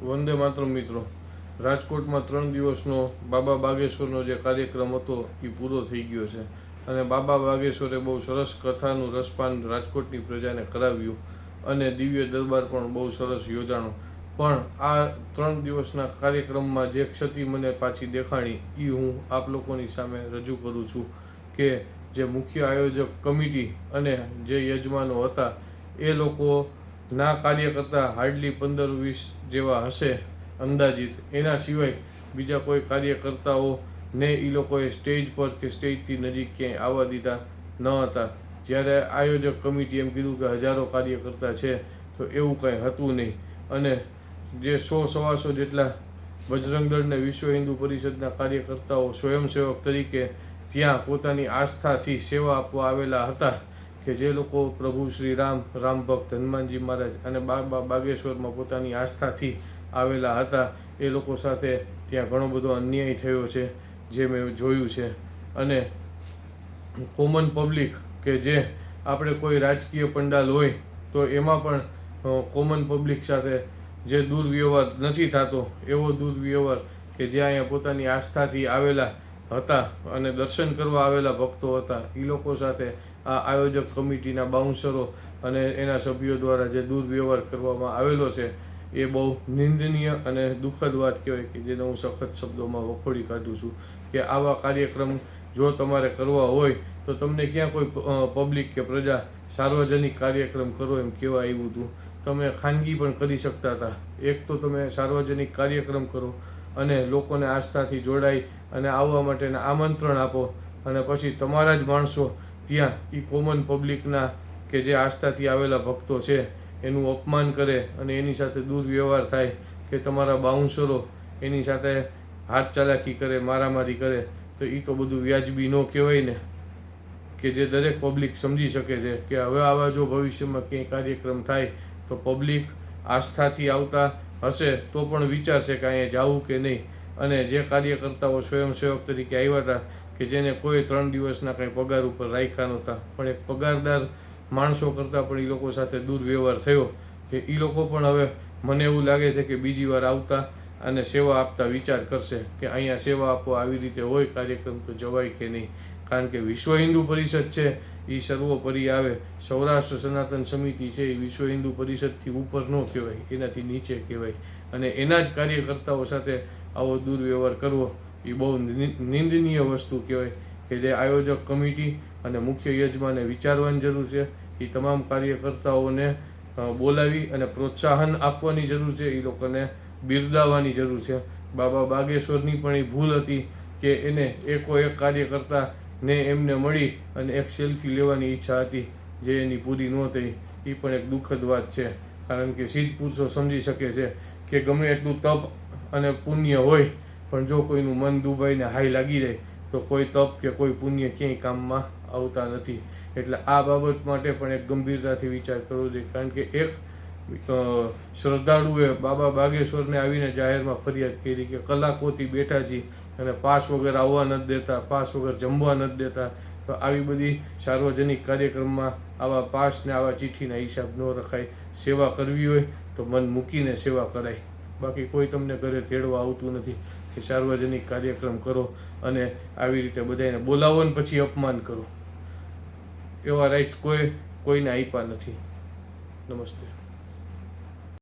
વંદે માતરમ મિત્રો, રાજકોટમાં 3 દિવસનો બાબા બાગેશ્વરનો જે કાર્યક્રમ હતો એ પૂરો થઈ ગયો છે અને બાબા બાગેશ્વરે બહુ સરસ કથાનું રસપાન રાજકોટની પ્રજાને કરાવ્યું અને દિવ્ય દરબાર પણ બહુ સરસ યોજાણો. પણ આ 3 દિવસના કાર્યક્રમમાં જે ક્ષતિ મને પાછી દેખાણી એ હું આપ લોકોની સામે રજૂ કરું છું કે જે મુખ્ય આયોજક કમિટી અને જે યજમાનો હતા એ લોકો ના કાર્યકર્તા હાર્ડલી 15-20 જેવા હશે અંદાજિત. એના સિવાય બીજા કોઈ કાર્યકર્તાઓ ને એ લોકોએ સ્ટેજ પર કે સ્ટેજથી નજીક ક્યાંય આવવા દીધા ન હતા. જ્યારે આયોજક કમિટી એમ કીધું કે હજારો કાર્યકર્તા છે, તો એવું કંઈ હતું નહીં. અને જે 100-125 જેટલા બજરંગ દળ ને વિશ્વ હિન્દુ પરિષદના કાર્યકર્તાઓ સ્વયંસેવક તરીકે ત્યાં પોતાની આસ્થાથી સેવા આપવા આવેલા હતા કે જે લોકો પ્રભુ શ્રી રામ, રામ ભક્ત હનુમાનજી મહારાજ અને બાબા બાગેશ્વરમાં પોતાની આસ્થાથી આવેલા હતા, એ લોકો સાથે ત્યાં ઘણો બધો અન્યાય થયો છે જે મેં જોયું છે. અને કોમન પબ્લિક કે જે આપણે કોઈ રાજકીય પંડાલ હોય તો એમાં પણ કોમન પબ્લિક સાથે જે દુર્વ્યવહાર નથી થતો એવો દુર્વ્યવહાર કે જે અહીંયા પોતાની આસ્થાથી આવેલા હતા અને દર્શન કરવા આવેલા ભક્તો હતા એ લોકો સાથે આ આયોજક કમિટીના બાઉન્સરો અને એના સભ્યો દ્વારા જે દુર્વ્યવહાર કરવામાં આવેલો છે એ બહુ નિંદનીય અને દુઃખદ વાત કહેવાય કે જેને હું સખત શબ્દોમાં વખોડી કાઢું છું કે આવા કાર્યક્રમ જો તમારે કરવા હોય તો તમને ક્યાં કોઈ પબ્લિક કે પ્રજા સાર્વજનિક કાર્યક્રમ કરો એમ કહેવા આવ્યું હતું. તમે ખાનગી પણ કરી શકતા હતા. એક તો તમે સાર્વજનિક કાર્યક્રમ કરો અને લોકોને આસ્થાથી જોડાઈ અને આવવા માટેના આમંત્રણ આપો અને પછી તમારા જ માણસો ત્યાં એ કોમન પબ્લિકના કે જે આસ્થાથી આવેલા ભક્તો છે એનું અપમાન કરે અને એની સાથે દુર્વ્યવહાર થાય કે તમારા બાઉન્સરો એની સાથે હાથ ચાલાકી કરે, મારામારી કરે, તો એ તો બધું વ્યાજબી ન કહેવાય ને. કે જે દરેક પબ્લિક સમજી શકે છે કે હવે આવા જો ભવિષ્યમાં ક્યાંય કાર્યક્રમ થાય તો પબ્લિક આસ્થાથી આવતા હશે તો પણ વિચારશે કે અહીંયા જવું કે નહીં. અને જે કાર્યકર્તાઓ સ્વયંસેવક તરીકે આવ્યા હતા કે જેને કોઈ 3 દિવસના કંઈ પગાર ઉપર રાખ્યા નહોતા, પણ એક પગારદાર માણસો કરતાં પણ એ લોકો સાથે દુર્વ્યવહાર થયો કે એ લોકો પણ હવે મને એવું લાગે છે કે બીજી વાર આવતા અને સેવા આપતા વિચાર કરશે કે અહીંયા સેવા આપવા આવી રીતે હોય કાર્યક્રમ તો જવાય કે નહીં. કારણ કે વિશ્વ હિન્દુ પરિષદ છે એ સર્વોપરી આવે. સૌરાષ્ટ્ર સનાતન સમિતિ છે એ વિશ્વ હિન્દુ પરિષદથી ઉપર ન કહેવાય, એનાથી નીચે કહેવાય. અને એના જ કાર્યકર્તાઓ સાથે આવો દુર્વ્યવહાર કરવો એ બહુ નિંદનીય વસ્તુ કહેવાય કે જે આયોજક કમિટી અને મુખ્ય યજમાને વિચારવાની જરૂર છે. એ તમામ કાર્યકર્તાઓને બોલાવી અને પ્રોત્સાહન આપવાની જરૂર છે, એ લોકોને બિરદાવવાની જરૂર છે. બાબા બાગેશ્વરની પણ એ ભૂલ હતી કે એને એક કાર્યકર્તા ને એમને મળી અને એક સેલ્ફી લેવાની ઈચ્છા હતી જે એની પૂરી ન થઈ. એ પણ એક દુઃખદ વાત છે. કારણ કે સિદ્ધ પુરુષો સમજી શકે છે કે ગમે એટલું તપ અને પુણ્ય હોય પણ જો કોઈનું મન દુભાઈને હાઈ લાગી જાય તો કોઈ તપ કે કોઈ પુણ્ય ક્યાંય કામમાં આવતા નથી. એટલે આ બાબત માટે પણ એક ગંભીરતાથી વિચાર કરવો જોઈએ. કારણ કે એક શ્રદ્ધાળુએ બાબા બાગેશ્વરને આવીને જાહેરમાં ફરિયાદ કરી કે કલાકોથી બેઠા છીએ અને પાસ વગર આવવા નથી દેતા, પાસ વગર જમવા નથી દેતા. તો આવી બધી સાર્વજનિક કાર્યક્રમમાં આવા પાસ ને આવા ચિઠ્ઠીના હિસાબ ન રખાય. સેવા કરવી હોય તો મન મૂકીને સેવા કરાય. બાકી કોઈ તમને ઘરે તેડવા આવતું નથી કે સાર્વજનિક કાર્યક્રમ કરો અને આવી રીતે બધાને બોલાવો ને પછી અપમાન કરો. એવા રાઇટ્સ કોઈને આપ્યા નથી. નમસ્તે.